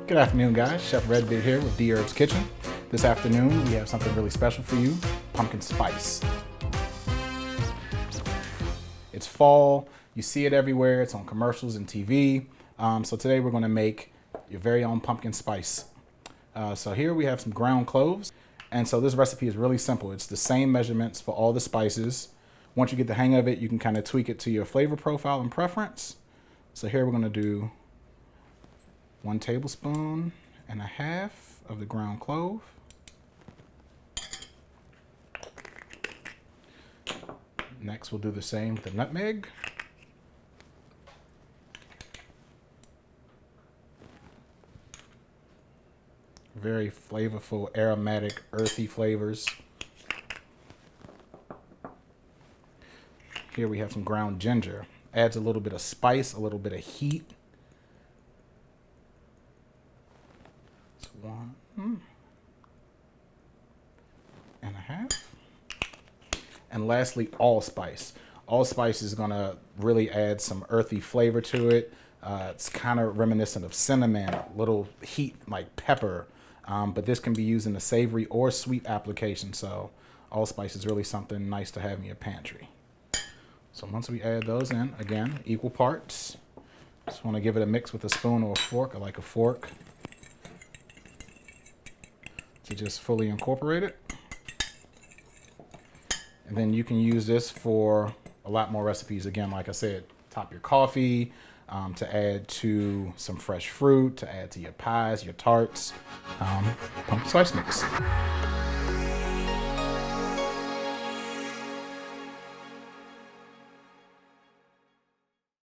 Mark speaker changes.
Speaker 1: Good afternoon, guys. Chef Redbeard here with Dherbs Kitchen. This afternoon, we have something really special for you, pumpkin spice. It's fall, you see it everywhere, it's on commercials and TV. So today we're gonna make your very own pumpkin spice. So here we have some ground cloves. And so this recipe is really simple. It's the same measurements for all the spices. Once you get the hang of it, you can kind of tweak it to your flavor profile and preference. So here we're gonna do 1.5 tablespoons of the ground clove. Next, we'll do the same with the nutmeg. Very flavorful, aromatic, earthy flavors. Here we have some ground ginger. Adds a little bit of spice, a little bit of heat. It's 1.5. And lastly, allspice. Allspice is gonna really add some earthy flavor to it. It's kind of reminiscent of cinnamon, a little heat like pepper, but this can be used in a savory or sweet application. So allspice is really something nice to have in your pantry. So once we add those in, again, equal parts. Just want to give it a mix with a spoon or a fork. I like a fork to just fully incorporate it. And then you can use this for a lot more recipes. Again, like I said, top your coffee, to add to some fresh fruit, to add to your pies, your tarts, pumpkin spice mix.